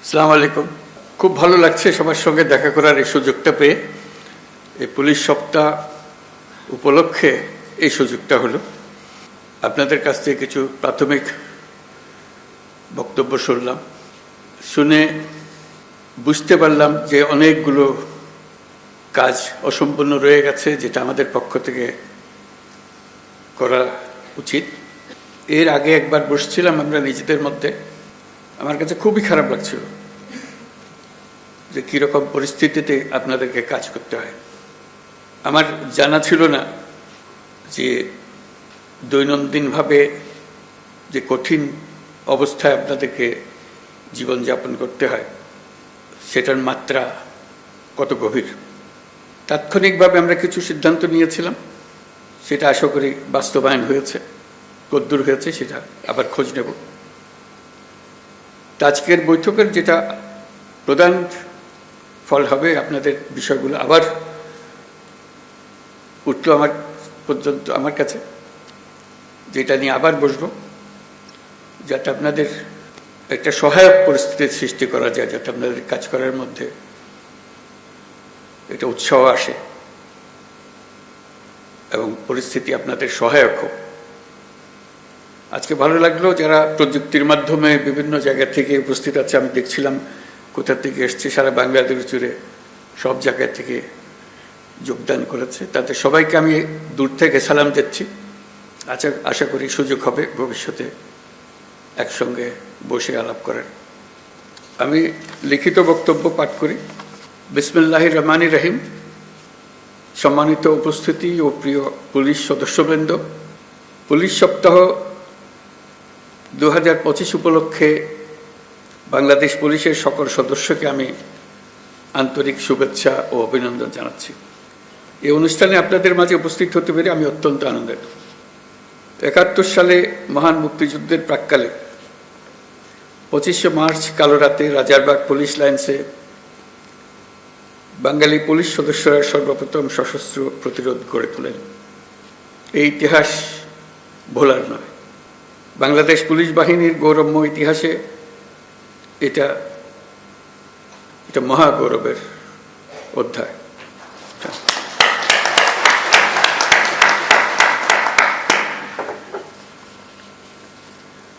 আসসালামু আলাইকুম। খুব ভালো লাগছে সবার সঙ্গে দেখা করার এই সুযোগটা পেয়ে। এই পুলিশ সপ্তাহ উপলক্ষে এই সুযোগটা হলো। আপনাদের কাছ থেকে কিছু প্রাথমিক বক্তব্য শুনলাম, শুনে বুঝতে পারলাম যে অনেকগুলো কাজ অসম্পূর্ণ রয়ে গেছে, যেটা আমাদের পক্ষ থেকে করা উচিত। এর আগে একবার বসছিলাম আমরা নিজেদের মধ্যে, আমার কাছে খুবই খারাপ লাগছিল যে কীরকম পরিস্থিতিতে আপনাদেরকে কাজ করতে হয়। আমার জানা ছিল না যে দৈনন্দিনভাবে যে কঠিন অবস্থায় আপনাদেরকে জীবনযাপন করতে হয় সেটার মাত্রা কত গভীর। তাৎক্ষণিকভাবে আমরা কিছু সিদ্ধান্ত নিয়েছিলাম, সেটা আশা করি বাস্তবায়ন হয়েছে। কদ্দূর হয়েছে সেটা আবার খোঁজ নেব। আজকের বৈঠকের যেটা প্রধান ফল হবে, আপনাদের বিষয়গুলো আবার উঠল আমার কাছে, যেটা নিয়ে আবার বসবো, যাতে আপনাদের একটা সহায়ক পরিস্থিতির সৃষ্টি করা যায়, যাতে আপনাদের কাজ করার মধ্যে একটা উৎসাহ আসে এবং পরিস্থিতি আপনাদের সহায়ক হোক। আজকে ভালো লাগলো যারা প্রযুক্তির মাধ্যমে বিভিন্ন জায়গা থেকে উপস্থিত আছে। আমি দেখছিলাম কোথা থেকে এসছে, সারা বাংলাদেশ জুড়ে সব জায়গা থেকে যোগদান করেছে। তাদের সবাইকে আমি দূর থেকে সালাম দিচ্ছি। আশা করি সুযোগ হবে ভবিষ্যতে একসঙ্গে বসে আলাপ করার। আমি লিখিত বক্তব্য পাঠ করি। বিসমিল্লাহির রহমানির রহিম। সম্মানিত উপস্থিতি ও প্রিয় পুলিশ সদস্যবৃন্দ, পুলিশ সপ্তাহ 2025 উপলক্ষে বাংলাদেশ পুলিশের সকল সদস্যকে আমি আন্তরিক শুভেচ্ছা ও অভিনন্দন জানাচ্ছি। এই অনুষ্ঠানে আপনাদের মাঝে উপস্থিত হতে পেরে আমি অত্যন্ত আনন্দিত। 71 সালে মহান মুক্তিযুদ্ধের প্রাক্কালে 25শে মার্চ কালো রাতে রাজারবাগ পুলিশ লাইন্সে বাঙালি পুলিশ সদস্যরা সর্বপ্রথম সশস্ত্র প্রতিরোধ গড়ে তোলেন। এই ইতিহাস ভোলার নয়। বাংলাদেশ পুলিশ বাহিনীর গৌরবময় ইতিহাসে এটা মহা গৌরবের অধ্যায়।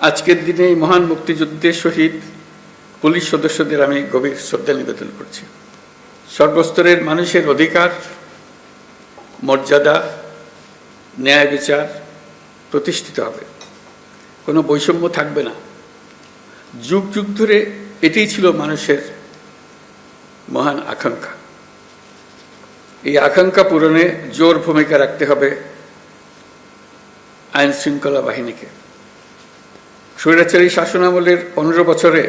আজকের দিনে এই মহান মুক্তিযুদ্ধের শহীদ পুলিশ সদস্যদের আমি গভীর শ্রদ্ধা নিবেদন করছি। সর্বস্তরের মানুষের অধিকার, মর্যাদা, ন্যায় বিচার প্রতিষ্ঠিত হবে, কোনো বৈষম্য থাকবে না। যুগ যুগ ধরে এটাই ছিল মানুষের মহান আকাঙ্ক্ষা। এই আকাঙ্ক্ষা পূরণে জোর ভূমিকা রাখতে হবে আইন শৃঙ্খলা বাহিনীকে। স্বৈরাচারী শাসনামলের 15 বছরে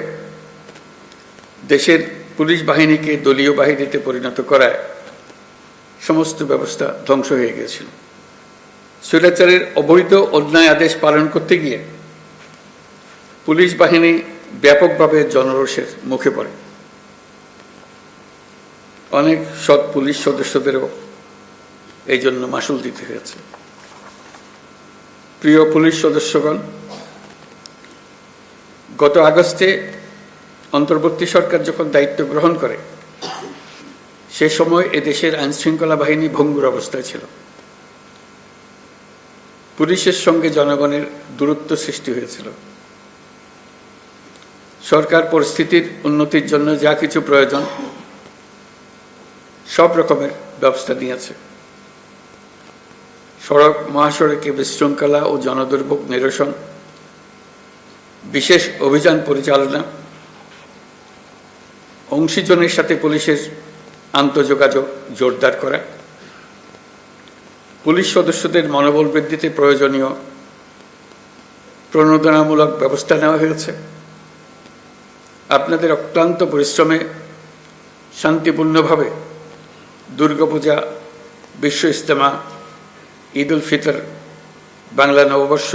দেশের পুলিশ বাহিনীকে দলীয় বাহিনীতে পরিণত করায় সমস্ত ব্যবস্থা ধ্বংস হয়ে গিয়েছিল। স্বৈরাচারের অবৈধ অন্যায় আদেশ পালন করতে গিয়ে পুলিশ বাহিনী ব্যাপকভাবে জনরোষের মুখে পড়ে। অনেক সৎ পুলিশ সদস্যদেরও এই জন্য মাশুল দিতে হয়েছে। প্রিয় পুলিশ সদস্যগণ, গত আগস্টে অন্তর্বর্তী সরকার যখন দায়িত্ব গ্রহণ করে, সে সময় এদেশের আইনশৃঙ্খলা বাহিনী ভঙ্গুর অবস্থায় ছিল। পুলিশের সঙ্গে জনগণের দূরত্ব সৃষ্টি হয়েছিল। সরকার পরিস্থিতির উন্নতির জন্য যা কিছু প্রয়োজন সব রকমের ব্যবস্থা নিয়েছে। সড়ক মহাসড়কে বিশৃঙ্খলা ও জনদুর্ভোগ নিরসন, বিশেষ অভিযান পরিচালনা, অংশীজনের সাথে পুলিশের আন্তঃযোগাযোগ জোরদার করা, পুলিশ সদস্যদের মনোবল বৃদ্ধিতে প্রয়োজনীয় প্রণোদনামূলক ব্যবস্থা নেওয়া হয়েছে। আপনাদের অক্লান্ত পরিশ্রমে শান্তিপূর্ণভাবে দুর্গাপূজা, বিশ্ব ইজতেমা, ঈদ উল ফিতর, বাংলা নববর্ষ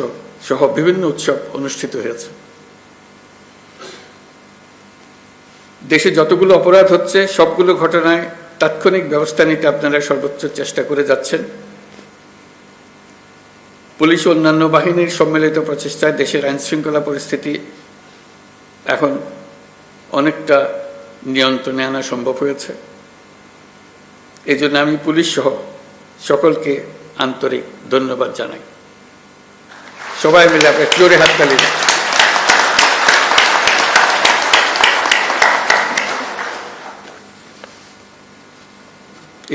সহ বিভিন্ন উৎসব অনুষ্ঠিত হয়েছে। দেশে যতগুলো অপরাধ হচ্ছে সবগুলো ঘটনায় তাৎক্ষণিক ব্যবস্থা নিতে আপনারা সর্বোচ্চ চেষ্টা করে যাচ্ছেন। পুলিশ ও অন্যান্য বাহিনীর সম্মিলিত প্রচেষ্টায় দেশের আইনশৃঙ্খলা পরিস্থিতি এখন অনেকটা নিয়ন্ত্রণে আনা সম্ভব হয়েছে। এই জন্য আমি পুলিশ সহ সকলকে আন্তরিক ধন্যবাদ জানাই। সবাই মিলে আপনি জোরে হাততালি দেন।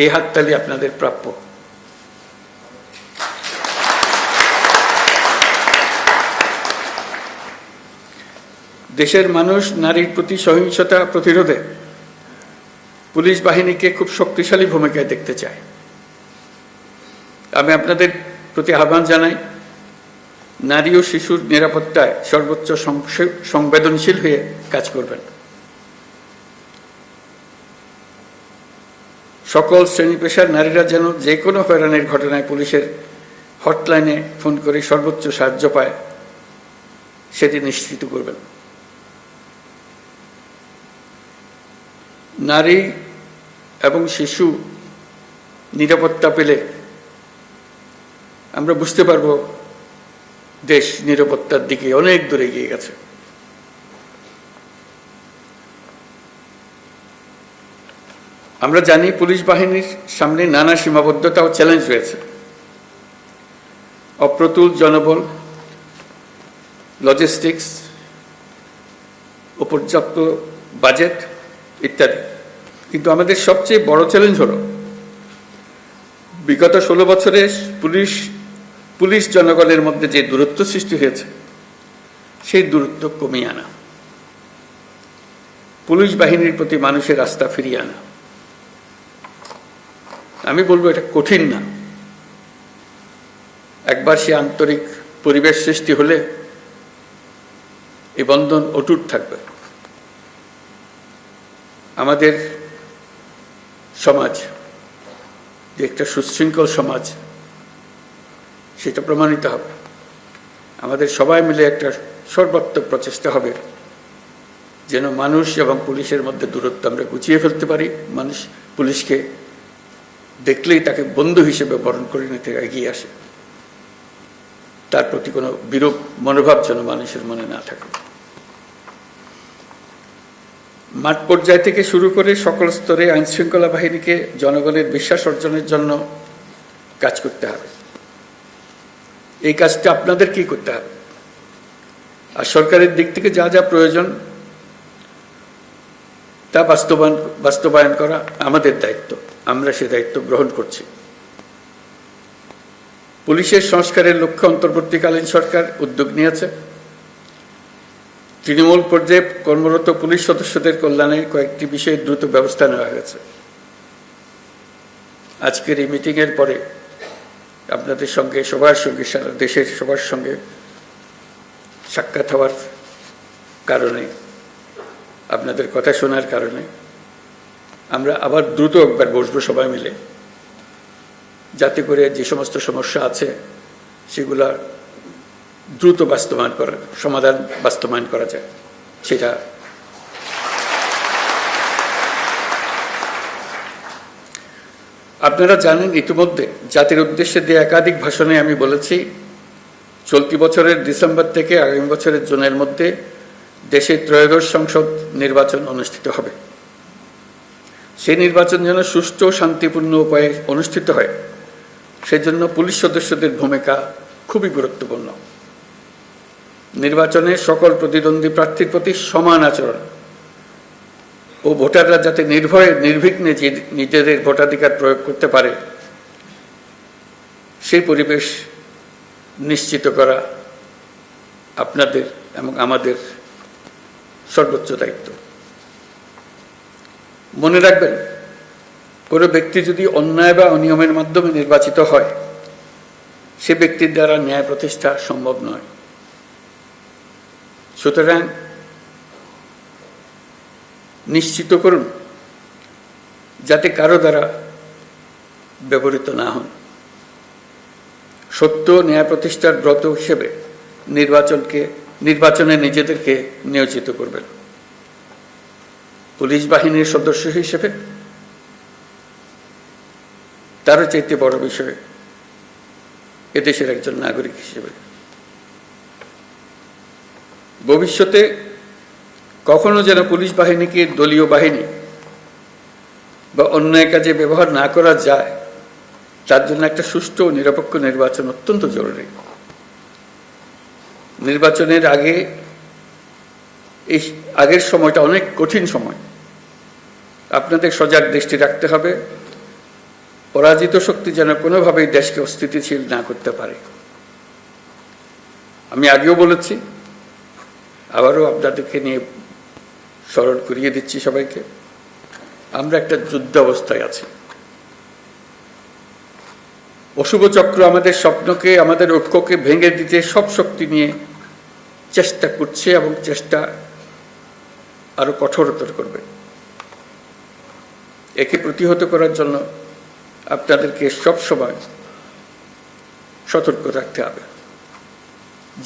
এই হাততালি আপনাদের প্রাপ্য। দেশের মানুষ নারীর প্রতি সহিংসতা প্রতিরোধে পুলিশ বাহিনীকে খুব শক্তিশালী ভূমিকায় দেখতে চায়। আমি আপনাদের প্রতি আহ্বান জানাই, নারী ও শিশুর নিরাপত্তায় সর্বোচ্চ সংবেদনশীল হয়ে কাজ করবেন। সকল শ্রেণী পেশার নারীরা যেন যে কোনো হয়রানির ঘটনায় পুলিশের হটলাইনে ফোন করে সর্বোচ্চ সাহায্য পায়, সেটি নিশ্চিত করবেন। নারী এবং শিশু নিরাপত্তা পেলে আমরা বুঝতে পারব দেশ নিরাপত্তার দিকে অনেক দূরে এগিয়ে গেছে। আমরা জানি পুলিশ বাহিনীর সামনে নানা সীমাবদ্ধতা ও চ্যালেঞ্জ রয়েছে। অপ্রতুল জনবল, লজিস্টিক্স, পর্যাপ্ত বাজেট ইত্যাদি। কিন্তু আমাদের সবচেয়ে বড় চ্যালেঞ্জ হলো বিগত 16 বছরে পুলিশ জনগণের মধ্যে যে দূরত্ব সৃষ্টি হয়েছে, সেই দূরত্ব কমিয়ে আনা, পুলিশ বাহিনীর প্রতি মানুষের আস্থা ফিরিয়ে আনা। আমি বলবো এটা কঠিন না। একবার সে আন্তরিক পরিবেশ সৃষ্টি হলে এই বন্ধন অটুট থাকবে। আমাদের সমাজ যে একটা সুশৃঙ্খল সমাজ, সেটা প্রমাণিত হবে। আমাদের সবাই মিলে একটা সর্বাত্মক প্রচেষ্টা হবে যেন মানুষ এবং পুলিশের মধ্যে দূরত্ব আমরা গুছিয়ে ফেলতে পারি। মানুষ পুলিশকে দেখলেই তাকে বন্ধু হিসেবে বরণ করে নিতে এগিয়ে আসে। তার প্রতি কোনো বিরূপ মনোভাব যেন মানুষের মনে না থাকে। মাঠ পর্যায় থেকে শুরু করে সকল স্তরে আইন শৃঙ্খলা বাহিনীকে জনগণের বিশ্বাস অর্জনের জন্য কাজ করতে হবে। এই কাজটা আপনাদেরকেই করতে হবে। আর সরকারের দিক থেকে যা যা প্রয়োজন তা বাস্তবায়ন করা আমাদের দায়িত্ব। আমরা সে দায়িত্ব গ্রহণ করছি। পুলিশের সংস্কারের লক্ষ্যে অন্তর্বর্তীকালীন সরকার উদ্যোগ নিয়েছে। তৃণমূল পর্যায়ে কর্মরত পুলিশ সদস্যদের কল্যাণে কয়েকটি বিষয়ে দ্রুত ব্যবস্থা নেওয়া হয়েছে। আজকের এই মিটিংয়ের পরে আপনাদের সঙ্গে, সবার সঙ্গে, সারা দেশের সবার সঙ্গে সাক্ষাৎ হওয়ার কারণে, আপনাদের কথা শোনার কারণে আমরা আবার দ্রুত একবার বসবো সবাই মিলে, যাতে করে যে সমস্ত সমস্যা আছে সেগুলা দ্রুত সমাধান বাস্তবায়ন করা যায়। সেটা আপনারা জানেন, ইতিমধ্যে জাতির উদ্দেশ্যে দিয়ে একাধিক ভাষণে আমি বলেছি, চলতি বছরের ডিসেম্বর থেকে আগামী বছরের জুনের মধ্যে দেশে ত্রয়োদশ সংসদ নির্বাচন অনুষ্ঠিত হবে। সেই নির্বাচন যেন সুষ্ঠু ও শান্তিপূর্ণ উপায়ে অনুষ্ঠিত হয়, সেজন্য পুলিশ সদস্যদের ভূমিকা খুবই গুরুত্বপূর্ণ। নির্বাচনে সকল প্রতিদ্বন্দ্বী প্রার্থীর প্রতি সমান আচরণ ও ভোটাররা যাতে নির্ভয়ে নির্বিঘ্নে নিজেদের ভোটাধিকার প্রয়োগ করতে পারে, সেই পরিবেশ নিশ্চিত করা আপনাদের এবং আমাদের সর্বোচ্চ দায়িত্ব। মনে রাখবেন, কোনো ব্যক্তি যদি অন্যায় বা অনিয়মের মাধ্যমে নির্বাচিত হয়, সে ব্যক্তির দ্বারা ন্যায় প্রতিষ্ঠা সম্ভব নয়। সুতরাং নিশ্চিত করুন যাতে কারো দ্বারা ব্যবহৃত না হন। সত্য ন্যায় প্রতিষ্ঠার ব্রত হিসেবে নির্বাচনে নিজেদেরকে নিয়োজিত করবেন। পুলিশ বাহিনীর সদস্য হিসেবে তারও চাইতে বড় বিষয় এদেশের একজন নাগরিক হিসেবে। ভবিষ্যতে কখনো যেন পুলিশ বাহিনীকে দলীয় বাহিনী বা অন্যায় কাজে ব্যবহার না করা যায়, তার জন্য একটা সুষ্ঠু ও নিরপেক্ষ নির্বাচন অত্যন্ত জরুরি। নির্বাচনের আগের সময়টা অনেক কঠিন সময়। আপনাদের সজাগ দৃষ্টি রাখতে হবে, পরাজিত শক্তি যেন কোনোভাবেই দেশকে অস্থিতিশীল না করতে পারে। আমি আগেও বলেছি, আবারও আপনাদেরকে নিয়ে স্মরণ করিয়ে দিচ্ছি সবাইকে, আমরা একটা যুদ্ধ অবস্থায় আছি। অশুভ চক্র আমাদের স্বপ্নকে, আমাদের ঐক্যকে ভেঙে দিতে সব শক্তি নিয়ে চেষ্টা করছে এবং চেষ্টা আরো কঠোরতর করবে। একে প্রতিহত করার জন্য আপনাদেরকে সবসময় সতর্ক থাকতে হবে,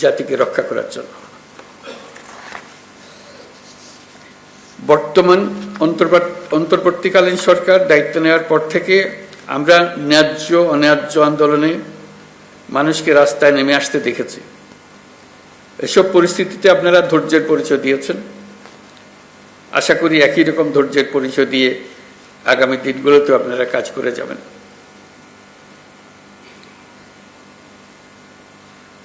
জাতিকে রক্ষা করার জন্য। বর্তমান অন্তর্বর্তীকালীন সরকার দায়িত্ব নেওয়ার পর থেকে আমরা ন্যায্য অন্যায্য আন্দোলনে মানুষকে রাস্তায় নেমে আসতে দেখেছি। এসব পরিস্থিতিতে আপনারা ধৈর্যের পরিচয় দিয়েছেন। আশা করি একই রকম ধৈর্যের পরিচয় দিয়ে আগামী দিনগুলোতেও আপনারা কাজ করে যাবেন।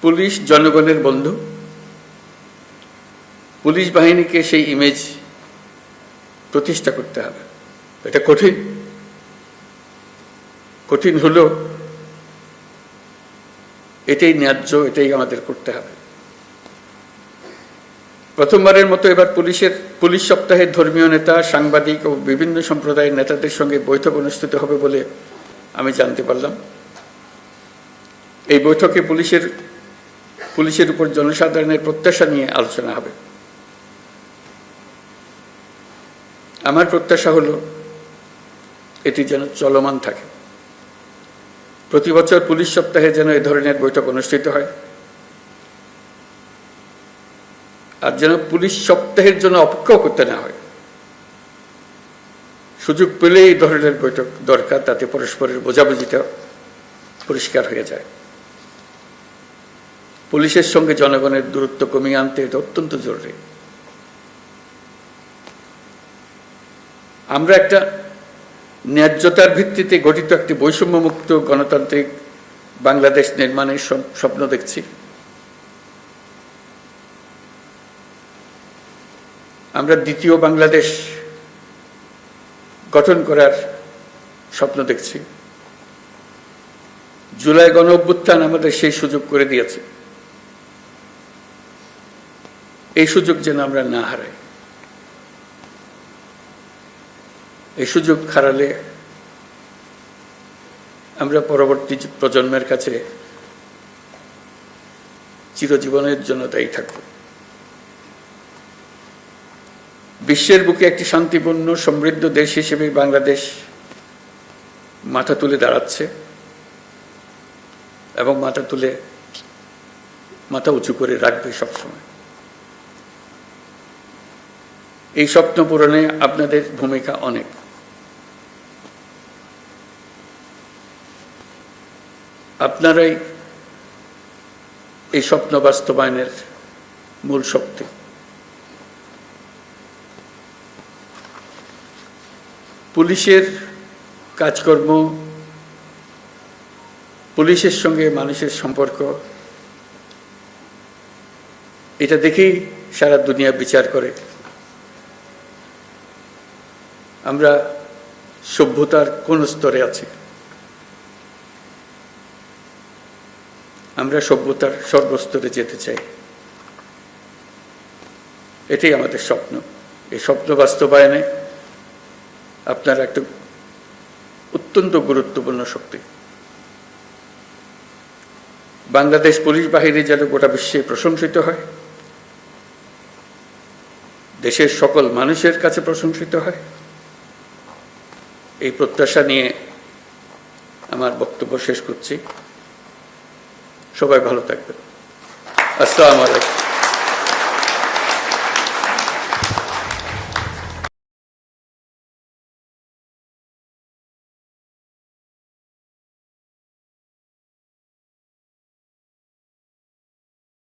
পুলিশ জনগণের বন্ধু। পুলিশ বাহিনীকে সেই ইমেজ প্রতিষ্ঠা করতে হবে। এটা কঠিন হলেও এটাই ন্যায্য, এটাই আমাদের করতে হবে। প্রথমবারের মতো এবার পুলিশ সপ্তাহে ধর্মীয় নেতা, সাংবাদিক ও বিভিন্ন সম্প্রদায়ের নেতাদের সঙ্গে বৈঠক অনুষ্ঠিত হবে বলে আমি জানতে পারলাম। এই বৈঠকে পুলিশের উপর জনসাধারণের প্রত্যাশা নিয়ে আলোচনা হবে। আমার প্রত্যাশা হলো এটি যেন চলমান থাকে। প্রতি বছর পুলিশ সপ্তাহে যেন এই ধরনের বৈঠক অনুষ্ঠিত হয়, আর যেন পুলিশ সপ্তাহের জন্য অপেক্ষা করতে না হয়। সুযোগ পেলে এই ধরনের বৈঠক দরকার, তাতে পরস্পরের বোঝাবুঝিটা পরিষ্কার হয়ে যায়। পুলিশের সঙ্গে জনগণের দূরত্ব কমিয়ে আনতে এটা অত্যন্ত জরুরি। আমরা একটা ন্যায্যতার ভিত্তিতে গঠিত একটি বৈষম্যমুক্ত গণতান্ত্রিক বাংলাদেশ নির্মাণের স্বপ্ন দেখছি। আমরা দ্বিতীয় বাংলাদেশ গঠন করার স্বপ্ন দেখছি। জুলাই গণ অভ্যুত্থান আমাদের সেই সুযোগ করে দিয়েছে। এই সুযোগ যেন আমরা না হারাই। এই সুযোগ হারালে আমরা পরবর্তী প্রজন্মের কাছে চিরজীবনের জন্য দায়ী থাকব। বিশ্বের বুকে একটি শান্তিপূর্ণ সমৃদ্ধ দেশ হিসেবে বাংলাদেশ মাথা তুলে দাঁড়াচ্ছে এবং মাথা উঁচু করে রাখবে সবসময়। এই স্বপ্ন পূরণে আপনাদের ভূমিকা অনেক। আপনারাই এই স্বপ্ন বাস্তবায়নের মূল শক্তি। পুলিশের কাজকর্ম, পুলিশের সঙ্গে মানুষের সম্পর্ক, এটা দেখেই সারা দুনিয়া বিচার করে আমরা সভ্যতার কোন স্তরে আছি। আমরা সভ্যতার সর্বস্তরে যেতে চাই। এটাই আমাদের স্বপ্ন। এই স্বপ্ন বাস্তবায়নে আপনারা একটা অত্যন্ত গুরুত্বপূর্ণ শক্তি। বাংলাদেশ পুলিশ বাহিনী যেন গোটা বিশ্বে প্রশংসিত হয়, দেশের সকল মানুষের কাছে প্রশংসিত হয়, এই প্রত্যাশা নিয়ে আমার বক্তব্য শেষ করছি। সবাই ভালো থাকবেন। আসসালামু আলাইকুম।